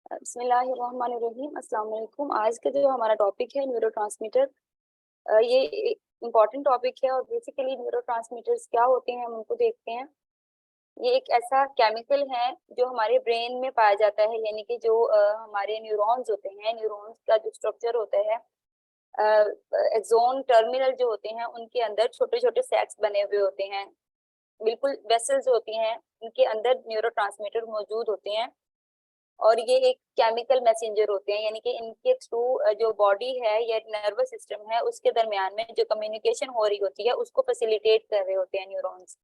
बिस्मिल्लाहिर्रहमानिर्रहीम। अस्सलाम वालेकुम। आज का जो हमारा टॉपिक है न्यूरोट्रांसमीटर, ये इम्पॉर्टेंट टॉपिक है और बेसिकली न्यूरोट्रांसमीटर्स क्या होते हैं हम उनको देखते हैं। ये एक ऐसा केमिकल है जो हमारे ब्रेन में पाया जाता है, यानी कि जो हमारे न्यूरॉन्स होते हैं, न्यूरॉन्स का जो स्ट्रक्चर होता है, एक्सोन टर्मिनल जो होते हैं उनके अंदर छोटे छोटे सैक्स बने हुए होते हैं, बिल्कुल वेसल्स होती हैं, उनके अंदर न्यूरोट्रांसमीटर मौजूद होते हैं। और ये एक केमिकल मैसेंजर होते हैं, यानी कि इनके थ्रू जो बॉडी है या नर्वस सिस्टम है उसके दरमियान में जो कम्युनिकेशन हो रही होती है उसको फैसिलिटेट कर रहे होते हैं न्यूरॉन्स।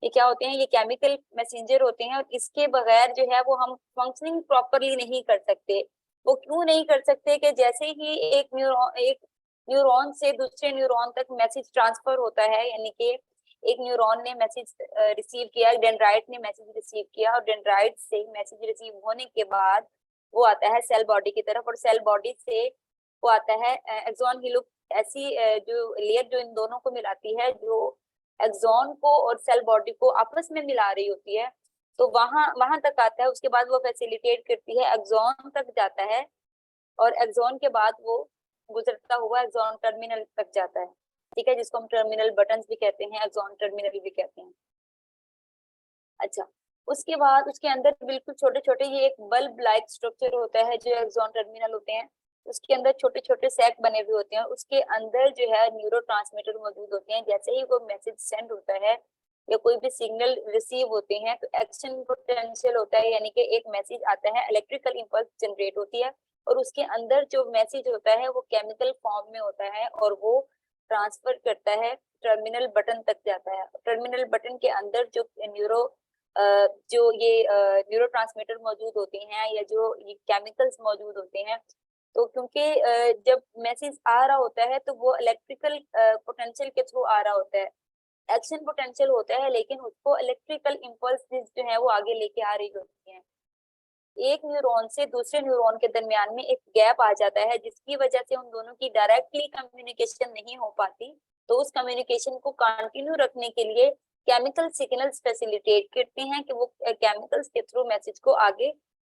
ये क्या होते हैं? ये केमिकल मैसेंजर होते हैं और इसके बगैर जो है वो हम फंक्शनिंग प्रॉपरली नहीं कर सकते। वो क्यों नहीं कर सकते? कि जैसे ही एक न्यूरॉन से दूसरे न्यूरॉन तक मैसेज ट्रांसफर होता है, यानी कि एक न्यूरॉन ने मैसेज रिसीव किया, डेंड्राइट ने मैसेज रिसीव किया, और डेंड्राइट से मैसेज रिसीव होने के बाद वो आता है सेल बॉडी की तरफ, और सेल बॉडी से वो आता है एक्सॉन हीलियो। ऐसी जो लेयर जो इन दोनों को मिलाती है, जो एक्सॉन को और सेल बॉडी को आपस में मिला रही होती है, तो वहां वहां तक आता है। उसके बाद वो फैसिलिटेट करती है, एक्सॉन तक जाता है, और एक्सॉन के बाद वो गुजरता हुआ एक्सॉन टर्मिनल तक जाता है। ठीक है, जिसको हम टर्मिनल बटन्स भी कहते हैं, एक्सॉन टर्मिनल भी कहते हैं। अच्छा, उसके बाद उसके अंदर बिल्कुल छोटे छोटे, ये एक बल्ब लाइक स्ट्रक्चर होता है जो एक्सॉन टर्मिनल होते हैं, उसके अंदर छोटे छोटे सैक बने हुए होते हैं, उसके अंदर जो है न्यूरोट्रांसमीटर मौजूद होते हैं। जैसे ही वो मैसेज सेंड होता है या कोई भी सिग्नल रिसीव होते हैं तो एक्शन पोटेंशियल होता है, यानी कि एक मैसेज आता है, इलेक्ट्रिकल इंपल्स जनरेट होती है, और उसके अंदर जो मैसेज होता है वो केमिकल फॉर्म में होता है और वो ट्रांसफर करता है, टर्मिनल बटन तक जाता है। टर्मिनल बटन के अंदर जो जो ये न्यूरोट्रांसमीटर मौजूद होते हैं या जो ये केमिकल्स मौजूद होते हैं, तो क्योंकि जब मैसेज आ रहा होता है तो वो इलेक्ट्रिकल पोटेंशियल के थ्रू आ रहा होता है, एक्शन पोटेंशियल होता है, लेकिन उसको इलेक्ट्रिकल इम्पल्स जो है वो आगे लेके आ रही होती है। एक न्यूरॉन से दूसरे न्यूरॉन के दरमियान में एक गैप आ जाता है, जिसकी वजह से उन दोनों की डायरेक्टली कम्युनिकेशन नहीं हो पाती। तो उस कम्युनिकेशन को कंटिन्यू रखने के लिए केमिकल सिग्नल्स फैसिलिटेट करते हैं कि वो केमिकल्स के थ्रू मैसेज को आगे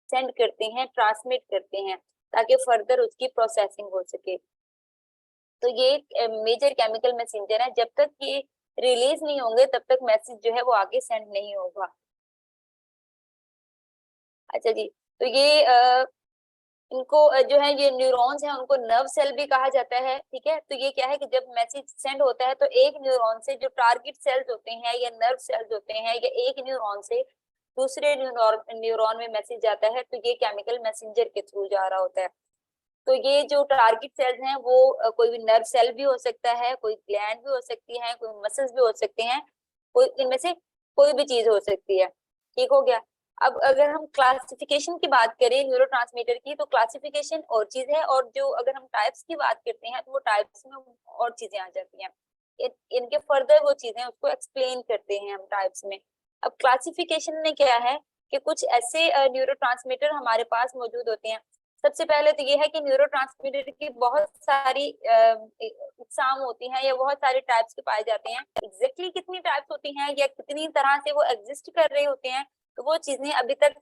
सेंड करते हैं, ट्रांसमिट करते हैं, ताकि फर्दर उसकी प्रोसेसिंग हो सके। तो ये एक मेजर केमिकल मैसेंजर है, जब तक ये रिलीज नहीं होंगे तब तक मैसेज जो है वो आगे सेंड नहीं होगा। अच्छा जी, तो ये इनको जो है ये न्यूरॉन्स हैं उनको नर्व सेल भी कहा जाता है। ठीक है, तो ये क्या है कि जब मैसेज सेंड होता है तो एक न्यूरॉन से जो टारगेट सेल्स होते हैं या नर्व सेल्स होते हैं, या एक न्यूरॉन से दूसरे न्यूरॉन में मैसेज जाता है, तो ये केमिकल मैसेंजर के थ्रू जा रहा होता है। तो ये जो टारगेट सेल्स हैं वो कोई भी नर्व सेल भी हो सकता है, कोई ग्लैंड भी हो सकती है, कोई मसल्स भी हो सकते हैं, कोई इनमें से कोई भी चीज हो सकती है। ठीक हो गया। अब अगर हम क्लासिफिकेशन की बात करें न्यूरोट्रांसमीटर की, तो क्लासिफिकेशन और चीज है, और जो अगर हम टाइप्स की बात करते हैं तो वो टाइप्स में और चीजें आ जाती हैं। इनके फर्दर वो चीजें उसको एक्सप्लेन करते हैं हम टाइप्स में। अब क्लासिफिकेशन में क्या है कि कुछ ऐसे न्यूरोट्रांसमीटर हमारे पास मौजूद होते हैं। सबसे पहले तो ये है कि न्यूरोट्रांसमीटर की बहुत सारी इकसाम होती हैं या बहुत सारे टाइप्स के पाए जाते हैं। एग्जैक्टली कितनी टाइप्स होती हैं या कितनी तरह से वो एग्जिस्ट कर रहे होते हैं, तो वो चीजें अभी तक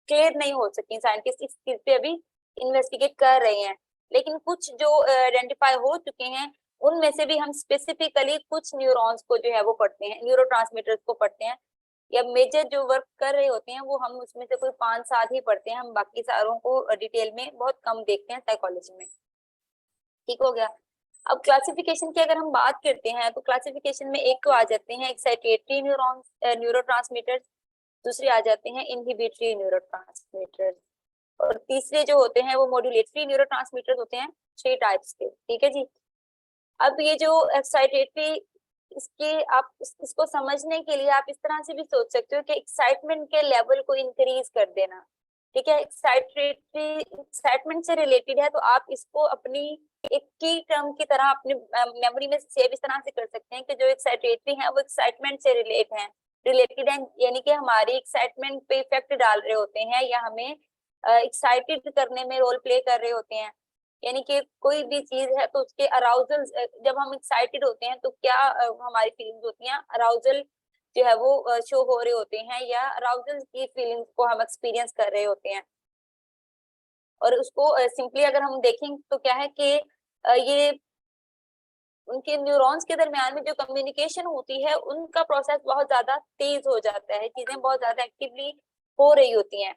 क्लियर नहीं हो सकी। साइंटिस्ट इस चीज पे अभी इन्वेस्टिगेट कर रहे हैं, लेकिन कुछ जो आइडेंटिफाई हो चुके हैं उनमें से भी हम स्पेसिफिकली कुछ न्यूरॉन्स को जो है वो पढ़ते हैं, न्यूरोट्रांसमीटर्स को पढ़ते हैं, या मेजर जो वर्क कर रहे होते हैं वो हम उसमें से कोई 5-7 ही पढ़ते हैं, हम बाकी सारों को डिटेल में बहुत कम देखते हैं साइकोलॉजी में। ठीक हो गया। अब क्लासिफिकेशन की अगर हम बात करते हैं तो क्लासिफिकेशन में एक तो आ जाते हैं एक्साइटेटरी न्यूरॉन्स न्यूरोट्रांसमीटर्स, दूसरे आ जाते हैं इनहिबिटरी न्यूरोट्रांसमीटर्स, और तीसरे जो होते हैं वो मॉड्यूलेटरी न्यूरोट्रांसमीटर्स होते हैं, 3 टाइप्स के। ठीक है जी। अब ये जो एक्साइटेटरी, इसके आप इसको समझने के लिए आप इस तरह से भी सोच सकते हो कि एक्साइटमेंट के लेवल को इंक्रीज कर देना। ठीक है, एक्साइटेटरी एक्साइटमेंट से रिलेटेड है, तो आप इसको अपनी एक की टर्म की तरह अपनी मेमोरी में सेव इस तरह से कर सकते हैं कि जो एक्साइटेटरी है वो एक्साइटमेंट से रिलेटेड है, यानी कि हमारी एक्साइटमेंट पे इफेक्ट डाल रहे होते हैं या हमें एक्साइटेड करने में रोल प्ले कर रहे होते हैं। यानी कि कोई भी चीज है तो उसके अराउजल, जब हम एक्साइटेड होते हैं तो क्या हमारी फीलिंग्स होती हैं, अराउजल जो है वो शो हो रहे होते हैं, या अराउजल की फीलिंग्स को हम एक्सपीरियंस कर रहे होते हैं। और उसको सिंपली अगर हम देखें तो क्या है कि ये उनके न्यूरॉन्स के दरमियान में जो कम्युनिकेशन होती है उनका प्रोसेस बहुत ज्यादा तेज हो जाता है, चीजें बहुत ज्यादा एक्टिवली हो रही होती हैं।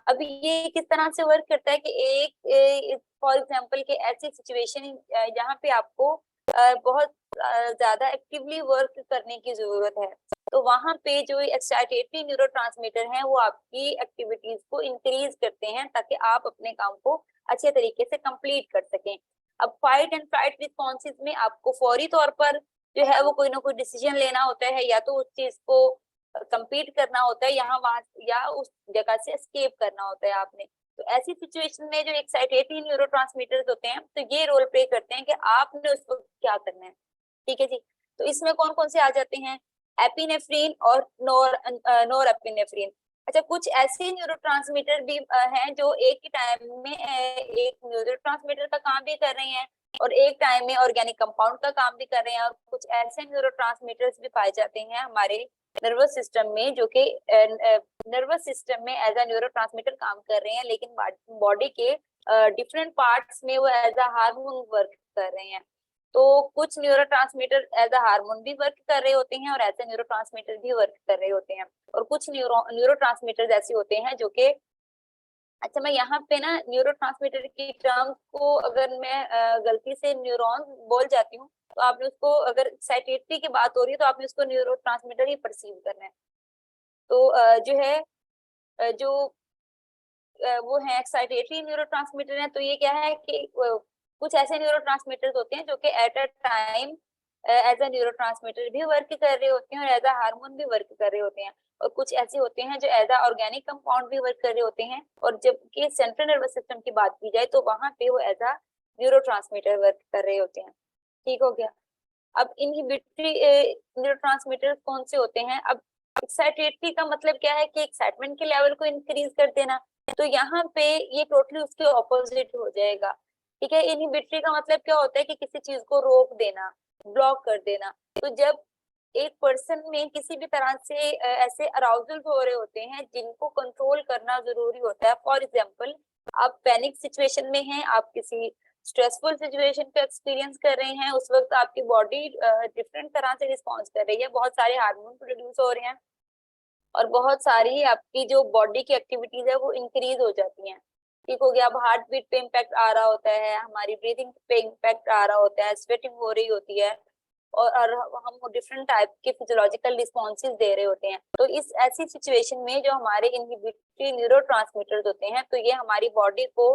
अब ये किस तरह से वर्क करता है कि एक फॉर एग्जांपल के ऐसी सिचुएशन जहाँ पे आपको बहुत ज्यादा एक्टिवली वर्क करने की जरूरत है, तो वहां पे जो एक्साइटेटरी न्यूरोट्रांसमीटर हैं वो आपकी एक्टिविटीज को इंक्रीज करते हैं ताकि आप अपने काम को अच्छे तरीके से कंप्लीट कर सकें। अब फाइट एंड फ्लाइट रिस्पॉन्सेज में आपको फौरी तौर पर जो है वो कोई ना कोई डिसीजन लेना होता है, या तो उस चीज को कंपीट करना होता है यहाँ वहां, या उस जगह से एस्केप करना होता है आपने। तो ऐसी सिचुएशन में जो एक्साइटेटरी न्यूरोट्रांसमीटर्स होते हैं तो ये रोल प्ले करते हैं कि आपने उस वक्त क्या करना है। ठीक है जी। तो इसमें कौन कौन से आ जाते हैं? एपिनेफ्रीन और नोर एपिनेफ्रीन। अच्छा, कुछ ऐसे न्यूरोट्रांसमीटर भी हैं जो एक ही टाइम में एक न्यूरोट्रांसमीटर का काम भी कर रहे हैं और एक टाइम में ऑर्गेनिक कंपाउंड का काम भी कर रहे हैं। और कुछ ऐसे न्यूरोट्रांसमीटर्स भी पाए जाते हैं हमारे नर्वस सिस्टम में जो कि नर्वस सिस्टम में एज अ न्यूरोट्रांसमीटर काम कर रहे हैं, लेकिन बॉडी के डिफरेंट पार्ट्स में वो एज अ हार्मोन वर्क कर रहे हैं। तो कुछ न्यूरोट्रांसमीटर एज अ हार्मोन भी वर्क कर रहे होते हैं और ऐसे न्यूरोट्रांसमीटर भी वर्क कर रहे होते हैं। और कुछ न्यूरोट्रांसमीटर ऐसे होते हैं जो कि, अच्छा मैं यहाँ पे ना न्यूरोट्रांसमीटर की टर्म को अगर मैं गलती से न्यूरॉन बोल जाती हूँ तो आपने उसको, अगर एक्साइटेटरी की बात हो रही है तो आपने उसको न्यूरोट्रांसमीटर ही परसीव करना है। तो जो है जो वो है एक्साइटेटरी न्यूरोट्रांसमीटर है, तो ये क्या है कि कुछ ऐसे न्यूरोट्रांसमीटर्स होते हैं जो कि at a time as a neurotransmitter भी वर्क कर रहे होते हैं और एज अ हार्मोन भी वर्क कर रहे होते हैं। और कुछ ऐसे होते हैं जो एज अ ऑर्गेनिक कंपाउंड भी वर्क कर रहे होते हैं। और जबकि सेंट्रल नर्वस सिस्टम की बात की जाए तो वहां पे वो एज अ न्यूरोट्रांसमीटर वर्क कर रहे होते हैं। ठीक हो गया। अब इनहिबिटरी न्यूरोट्रांसमीटर कौन से होते हैं? अब एक्साइटेटरी का मतलब क्या है कि एक्साइटमेंट के लेवल को इंक्रीज कर देना, तो यहाँ पे ये टोटली उसके ऑपोजिट हो जाएगा। ठीक है। इनहिबिटरी का मतलब क्या होता है कि किसी चीज को रोक देना, ब्लॉक कर देना। तो जब एक पर्सन में किसी भी तरह से ऐसे अराउजल हो रहे होते हैं जिनको कंट्रोल करना जरूरी होता है, फॉर एग्जाम्पल आप पैनिक सिचुएशन में हैं, आप किसी स्ट्रेसफुल सिचुएशन को एक्सपीरियंस कर रहे हैं, उस वक्त आपकी बॉडी डिफरेंट तरह से रिस्पॉन्स कर रही है, बहुत सारे हार्मोन प्रोड्यूस हो रहे हैं और बहुत सारी आपकी जो बॉडी की एक्टिविटीज है वो इंक्रीज हो जाती हैं। ठीक हो गया। अब हार्ट बीट पे इम्पैक्ट आ रहा होता है, हमारी ब्रीदिंग पे इम्पैक्ट आ रहा होता है, स्वेटिंग हो रही होती है और हम डिफरेंट टाइप के फिजियोलॉजिकल रिस्पॉन्सेज दे रहे होते हैं। तो इस ऐसी सिचुएशन में जो हमारे इनहिबिटरी न्यूरोट्रांसमीटर्स होते हैं तो ये हमारी बॉडी को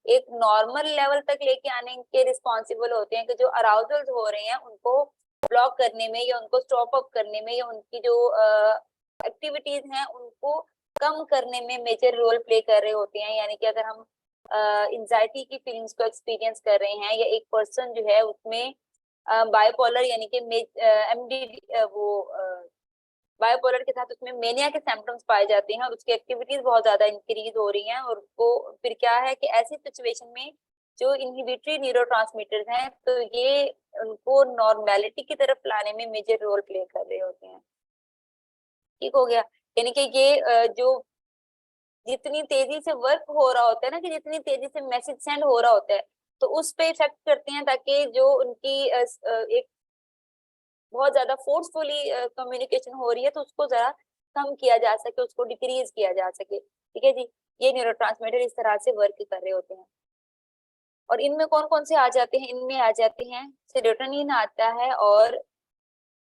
एक नॉर्मल लेवल तक लेके आने के रिस्पॉन्सिबल होते हैं कि जो अराउजल्स हो रहे हैं उनको ब्लॉक करने में या उनको स्टॉप अप करने में या उनकी जो एक्टिविटीज हैं उनको कम करने में मेजर रोल प्ले कर रहे होते हैं। यानी कि अगर हम एंजाइटी की फीलिंग्स को एक्सपीरियंस कर रहे हैं या एक पर्सन जो है उसमें बायोपोलर यानी कि एमडी वो बायोपोलर के साथ उसमें मेनिया के सिम्टम्स पाए जाते हैं और उसकी एक्टिविटीज बहुत ज्यादा इंक्रीज हो रही हैं, और उसको फिर क्या है कि ऐसी सिचुएशन में जो इनहिबिटरी न्यूरोट्रांसमीटर्स हैं तो ये उनको नॉर्मेलिटी की तरफ लाने में मेजर रोल प्ले कर रहे होते हैं। ठीक हो गया। यानी कि ये जो जितनी तेजी से वर्क हो रहा होता है ना, कि जितनी तेजी से मैसेज सेंड हो रहा होता है तो उस पे इफेक्ट करते हैं ताकि जो उनकी एक बहुत ज्यादा फोर्सफुली कम्युनिकेशन हो रही है तो उसको जरा कम किया जा सके, उसको डिक्रीज किया जा सके। ठीक है जी। ये न्यूरोट्रांसमीटर इस तरह से वर्क कर रहे होते हैं। और इनमें कौन कौन से आ जाते हैं? इनमें आ जाते हैं सेरोटोनिन आता है, और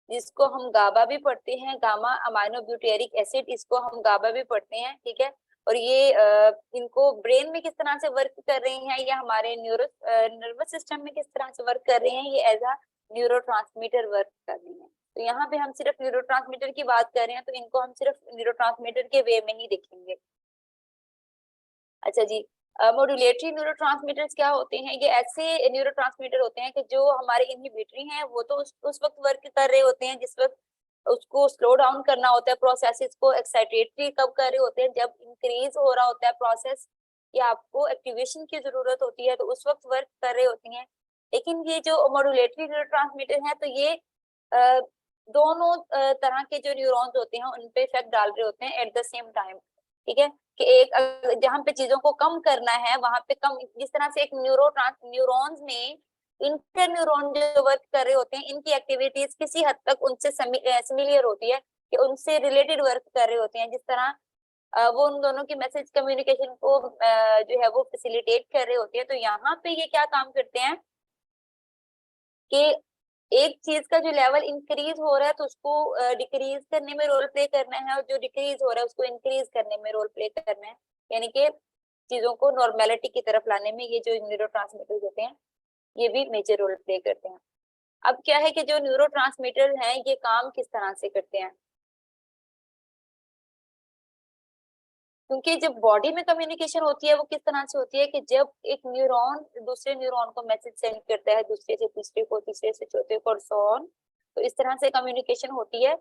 जिसको हम गाबा भी पढ़ते हैं, गामा अमाइनो ब्यूटेरिक एसिड, इसको हम गाबा भी पढ़ते हैं। ठीक है। और ये इनको ब्रेन में किस तरह से वर्क कर रहे हैं या हमारे नर्वस सिस्टम में किस तरह से वर्क कर रहे हैं, ये एज अ न्यूरोट्रांसमीटर वर्क कर रहे हैं। तो यहाँ पे हम सिर्फ न्यूरोट्रांसमीटर की बात कर रहे हैं तो इनको हम सिर्फ न्यूरोट्रांसमीटर के वे में ही देखेंगे। अच्छा जी। मॉड्यूलेटरी न्यूरोट्रांसमीटर्स क्या होते हैं? ये ऐसे न्यूरोट्रांसमीटर होते हैं कि जो हमारे इनहिबिटरी हैं वो तो उस वक्त वर्क कर रहे होते हैं जिस वक्त उसको स्लो डाउन करना होता है प्रोसेसेस को। एक्साइटेटरी कब कर रहे होते हैं? जब इंक्रीज हो रहा होता है प्रोसेस या आपको एक्टिवेशन की जरूरत होती है तो उस वक्त वर्क कर रहे होती हैं। लेकिन ये जो मॉड्यूलेटरी न्यूरोट्रांसमीटर है तो ये दोनों तरह के जो न्यूरॉन्स होते हैं उन पे इफेक्ट डाल रहे होते हैं एट द सेम टाइम। ठीक है, कि एक जहाँ पे चीजों को कम करना है वहां पे कम, जिस तरह से एक न्यूरॉन्स में इंटर न्यूरॉन जो वर्क कर रहे होते हैं, इनकी एक्टिविटीज किसी हद तक उनसे सिमिलियर होती है, कि उनसे रिलेटेड वर्क कर रहे होते हैं, जिस तरह वो उन दोनों की मैसेज कम्युनिकेशन को जो है वो फैसिलिटेट कर रहे होते हैं। तो यहाँ पे ये क्या काम करते हैं कि एक चीज का जो लेवल इंक्रीज हो रहा है तो उसको डिक्रीज करने में रोल प्ले करना है, और जो डिक्रीज हो रहा है उसको इंक्रीज करने में रोल प्ले करना है, यानी कि चीजों को नॉर्मेलिटी की तरफ लाने में ये जो न्यूरोट्रांसमीटर्स होते हैं ये भी मेजर रोल प्ले करते हैं। अब क्या है कि जो न्यूरोट्रांसमीटर हैं ये काम किस तरह से करते हैं, क्योंकि जब बॉडी में कम्युनिकेशन होती है वो किस तरह से होती है कि जब एक न्यूरॉन दूसरे न्यूरॉन को मैसेज सेंड करता है, दूसरे से तीसरे को, तीसरे से चौथे को, और सो ऑन, तो इस तरह से कम्युनिकेशन होती है।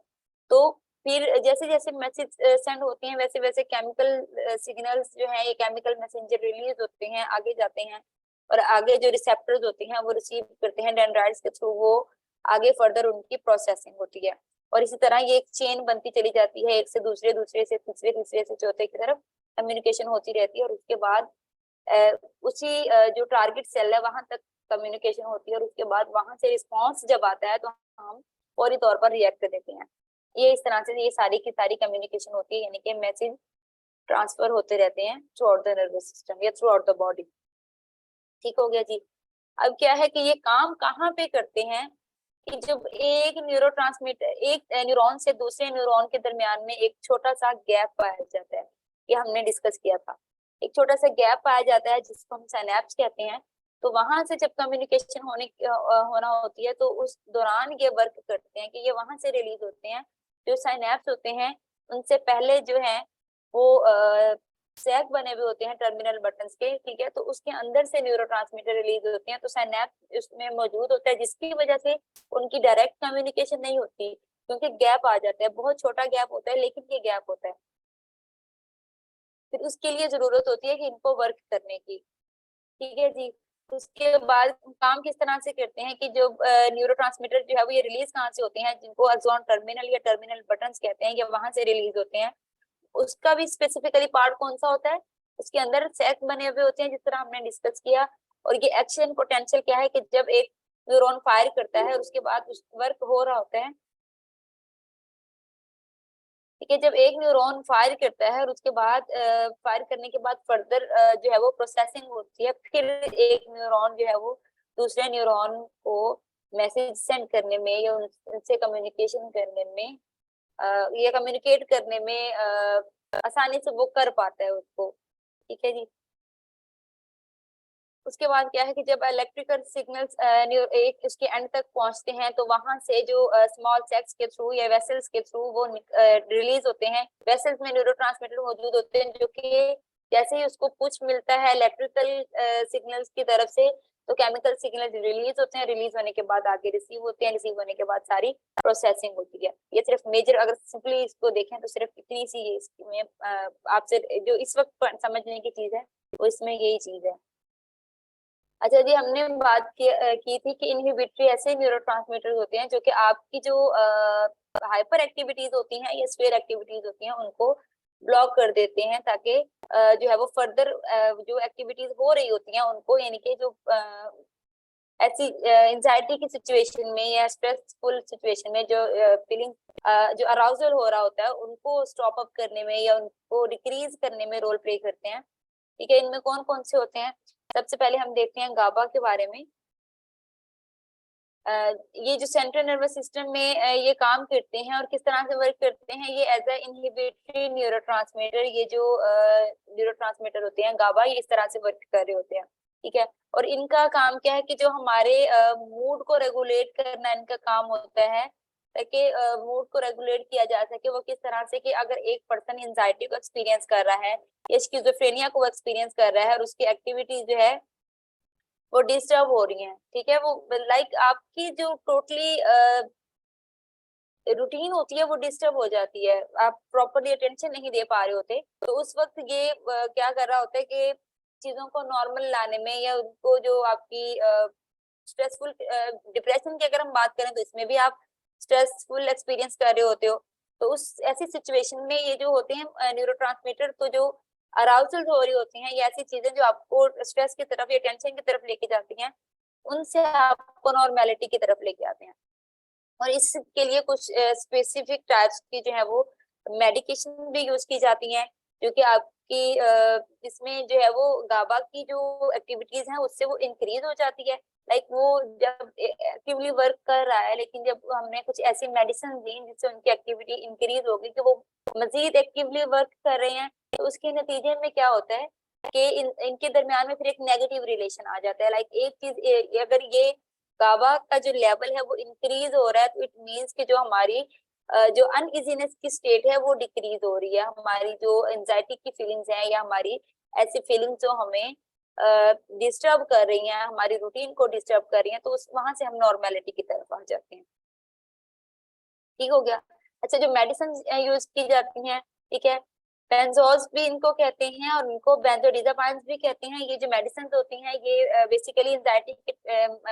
तो फिर जैसे जैसे मैसेज सेंड होते हैं वैसे वैसे केमिकल सिग्नल्स जो है, ये केमिकल मैसेंजर रिलीज होते हैं, आगे जाते हैं, और आगे जो रिसेप्टर्स होते हैं वो रिसीव करते हैं डेंड्राइट्स के थ्रू, वो आगे फर्दर उनकी प्रोसेसिंग होती है। और इसी तरह ये एक चेन बनती चली जाती है, एक से दूसरे, दूसरे से तीसरे, तीसरे से चौथे की तरफ कम्युनिकेशन होती रहती है, और उसके बाद उसी जो टारगेट सेल है वहां तक कम्युनिकेशन होती है, और उसके बाद वहां से रिस्पॉन्स जब आता है तो हम फौरी तौर पर रिएक्ट कर देते हैं। ये इस तरह से ये सारी की सारी कम्युनिकेशन होती है, यानी कि मैसेज ट्रांसफर होते रहते हैं through out the nervous system या थ्रू आउट द बॉडी। ठीक हो गया जी। अब क्या है कि ये काम कहाँ पे करते हैं, कि जब एक न्यूरोट्रांसमीटर, एक न्यूरॉन से दूसरे न्यूरॉन के दरमियान में एक छोटा सा गैप पाया जाता है, ये हमने डिस्कस किया था, एक छोटा सा गैप पाया जाता है जिसको हम साइनेप्स कहते हैं। तो वहां से जब कम्युनिकेशन होना होती है तो उस दौरान ये वर्क करते हैं कि ये वहां से रिलीज होते हैं, जो साइनेप्स होते हैं उनसे पहले जो है वो सैक बने हुए होते हैं टर्मिनल बटन्स के, ठीक है, तो उसके अंदर से न्यूरोट्रांसमीटर रिलीज होते हैं, तो साइनेप्स उसमें मौजूद होता है, जिसकी वजह से उनकी डायरेक्ट कम्युनिकेशन नहीं होती, क्योंकि गैप आ जाता है, बहुत छोटा गैप होता है लेकिन ये गैप होता है। फिर उसके लिए जरूरत होती है कि इनको वर्क करने की। ठीक है जी। उसके बाद काम किस तरह से करते हैं कि जो न्यूरोट्रांसमीटर जो है वो ये रिलीज कहाँ से होते हैं, जिनको अक्सॉन टर्मिनल या टर्मिनल बटन्स कहते हैं, ये वहां से रिलीज होते हैं। उसका भी स्पेसिफिकली पार्ट कौन सा होता है, उसके अंदर सैक बने हुए होते हैं जिस तरह हमने डिस्कस किया। और ये एक्शन पोटेंशियल क्या है कि जब एक न्यूरॉन फायर करता है और उसके बाद उस वर्क हो रहा होता है, ठीक है, जब एक न्यूरॉन फायर करता है और उसके बाद फायर करने के बाद फर्दर जो है वो प्रोसेसिंग होती है, फिर एक न्यूरॉन जो है वो दूसरे न्यूरॉन को मैसेज सेंड करने में या उनसे कम्युनिकेशन करने में या कम्युनिकेट करने में आसानी से वो कर पाता है उसको। ठीक है जी। उसके बाद क्या है कि जब इलेक्ट्रिकल सिग्नल्स एक उसके एंड तक पहुंचते हैं तो वहां से जो स्मॉल सैक्स के थ्रू या वेसल्स के थ्रू वो रिलीज होते हैं। वेसल्स में न्यूरोट्रांसमीटर मौजूद होते हैं जो कि जैसे ही उसको पुश मिलता है इलेक्ट्रिकल सिग्नल्स की तरफ से, तो केमिकल सिग्नल रिलीज होते हैं, रिलीज होने के बाद आगे रिसीव होते हैं, रिसीव होने के बाद सारी प्रोसेसिंग होती है। ये सिर्फ मेजर, अगर सिंपली इसको देखें तो सिर्फ इतनी सी इसमें आपसे जो इस वक्त समझने की चीज है वो इसमें यही चीज है। अच्छा जी, हमने बात की थी कि इनहिबिटरी ऐसे न्यूरोट्रांसमीटर्स होते हैं जो कि आपकी जो हाइपर एक्टिविटीज होती हैं या स्फीयर एक्टिविटीज होती हैं उनको ब्लॉक कर देते हैं, ताकि जो है वो फर्दर जो एक्टिविटीज हो रही होती हैं उनको, यानी कि जो ऐसी एंजाइटी की सिचुएशन में या स्ट्रेसफुल सिचुएशन में जो फीलिंग जो अराउजल हो रहा होता है उनको स्टॉप अप करने में या उनको डिक्रीज करने में रोल प्ले करते हैं। ठीक है, इनमें कौन कौन से होते हैं, सबसे पहले हम देखते हैं गाबा के बारे में। ये जो सेंट्रल नर्वस सिस्टम में ये काम करते हैं और किस तरह से वर्क करते हैं, ये एज ए इनहिबिटरी न्यूरोट्रांसमीटर, ये जो न्यूरोट्रांसमीटर होते हैं गाबा, ये इस तरह से वर्क कर रहे होते हैं। ठीक है, और इनका काम क्या है कि जो हमारे मूड को रेगुलेट करना इनका काम होता है, ताकि मूड को रेगुलेट किया जा सके। वो किस तरह से कि अगर एक पर्सन एंजाइटी को एक्सपीरियंस कर रहा है या स्किज़ोफ्रेनिया को एक्सपीरियंस कर रहा है और उसकी एक्टिविटीज जो है वो डिस्टर्ब हो रही हैं, ठीक है, वो लाइक आपकी जो टोटली रूटीन होती है वो डिस्टर्ब हो जाती है, आप प्रॉपरली अटेंशन नहीं दे पा रहे होते, तो उस वक्त ये क्या कर रहा होता है कि चीजों को नॉर्मल लाने में या उनको जो आपकी स्ट्रेसफुल डिप्रेशन की अगर हम बात करें तो इसमें भी आप स्ट्रेसफुल एक्सपीरियंस कर रहे होते हो, तो उस ऐसी सिचुएशन में ये जो होते हैं न्यूरोट्रांसमीटर, तो जो अराउजल हो रही होती हैं, ये ऐसी चीजें जो आपको स्ट्रेस की तरफ या टेंशन की तरफ लेके जाती हैं, उनसे आपको नॉर्मेलिटी की तरफ लेके आते हैं। और इसके लिए कुछ स्पेसिफिक टाइप्स की जो है वो मेडिकेशन भी यूज की जाती हैं, जो कि आपकी इसमें जो है वो गाबा की जो एक्टिविटीज हैं उससे वो इंक्रीज हो जाती है। लाइक वो जब एक्टिवली वर्क कर रहा है, लेकिन जब हमने कुछ ऐसी मेडिसिन दी जिससे उनकी एक्टिविटी इंक्रीज होगी कि वो मजीद एक्टिवली वर्क कर रहे हैं, तो उसके नतीजे में क्या होता है कि इनके दरमियान में फिर एक नेगेटिव रिलेशन आ जाता है। लाइक एक चीज अगर ये गाबा का जो लेवल है वो इंक्रीज हो रहा है, तो इट मीन्स कि जो हमारी जो अनइजीनेस की स्टेट है वो डिक्रीज हो रही है। हमारी जो एंजाइटी की फीलिंग्स हैं या हमारी ऐसी फीलिंग्स जो हमें डिस्टर्ब कर रही हैं, हमारी रूटीन को डिस्टर्ब कर रही हैं, तो उस वहां से हम नॉर्मेलिटी की तरफ आ जाते हैं। ठीक हो गया। अच्छा, जो मेडिसिन यूज की जाती हैं, ठीक है, बेंजोज भी इनको कहते हैं और इनको बेंजोडिजापाइन्स भी कहते हैं। ये जो मेडिसिन होती हैं ये बेसिकली एंजाइटी के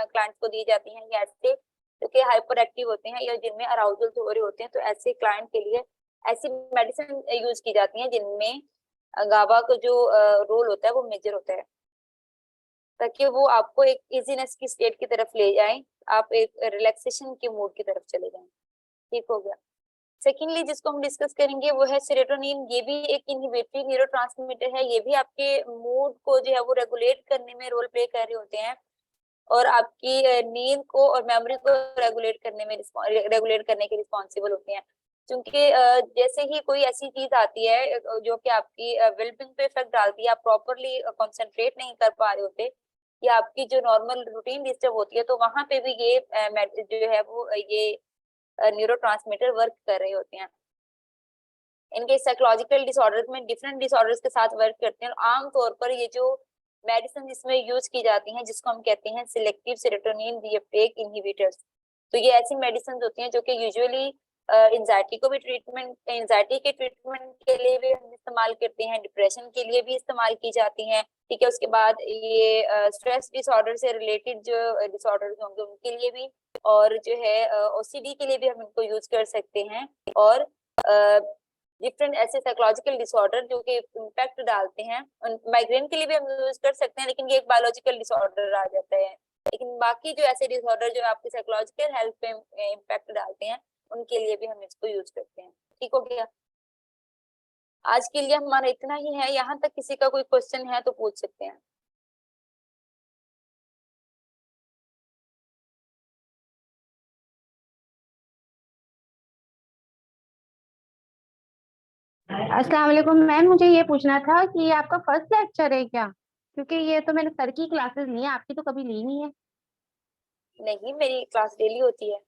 क्लाइंट्स को दी जाती हैं, ये ऐसे जो कि हाइपर एक्टिव होते हैं या जिनमें अराउजल हो रहे होते हैं, तो ऐसे क्लाइंट के लिए ऐसी मेडिसिन यूज की जाती हैं जिनमें गाबा का जो रोल होता है वो मेजर होता है, ताकि वो आपको एक इजीनेस की स्टेट की तरफ ले जाए, आप एक रिलैक्सेशन के मूड की तरफ चले जाएं। ठीक हो गया। सेकेंडली जिसको हम डिस्कस करेंगे वो है सेरोटोनिन। ये भी एक इनहिबिटरी न्यूरोट्रांसमीटर है। ये भी आपके मूड को जो है वो रेगुलेट करने में रोल प्ले कर रहे होते हैं और आपकी नींद को और मेमोरी को रेगुलेट करने में रेगुलेट करने के रिस्पॉन्सिबल होते हैं। क्योंकि जैसे ही कोई ऐसी चीज आती है जो कि आपकी वेलबींग पे इफेक्ट डालती है, आप प्रॉपरली कंसंट्रेट नहीं कर पा रहे होते या आपकी जो नॉर्मल रूटीन डिस्टर्ब होती है, तो वहां पे भी ये जो है वो ये न्यूरोट्रांसमीटर वर्क कर रहे होते हैं। इनके साइकोलॉजिकल डिसऑर्डर्स में डिफरेंट डिसऑर्डर्स के साथ वर्क करते हैं। आमतौर पर ये जो मेडिसिन इसमें यूज की जाती हैं जिसको हम कहते हैं सिलेक्टिव सेरोटोनिन रीअपटेक इनहिबिटर्स, तो ये ऐसी मेडिसिन होती हैं जो कि यूजुअली एंजाइटी को भी एंजाइटी के ट्रीटमेंट के लिए भी हम इस्तेमाल करते हैं, डिप्रेशन के लिए भी इस्तेमाल की जाती हैं। ठीक है, उसके बाद ये स्ट्रेस डिसऑर्डर से रिलेटेड जो डिसऑर्डर्स होंगे उनके लिए भी, और जो है ओसीडी के लिए भी हम इनको यूज कर सकते हैं, और डिफरेंट ऐसे साइकोलॉजिकल डिसऑर्डर जो कि इम्पैक्ट डालते हैं। माइग्रेन के लिए भी हम यूज कर सकते हैं, लेकिन ये एक बायोलॉजिकल डिसऑर्डर आ जाता है। लेकिन बाकी जो ऐसे डिसऑर्डर जो आपकी साइकोलॉजिकल हेल्थ पे इम्पैक्ट डालते हैं, उनके लिए भी हम इसको यूज करते हैं। ठीक हो गया। आज के लिए हमारा इतना ही है। यहाँ तक किसी का कोई क्वेश्चन है तो पूछ सकते हैं। अस्सलाम वालेकुम मैम, मुझे ये पूछना था कि ये आपका फर्स्ट लेक्चर है क्या? क्योंकि ये तो मैंने सर की क्लासेस ली है, आपकी तो कभी ली नहीं है। नहीं, मेरी क्लास डेली होती है।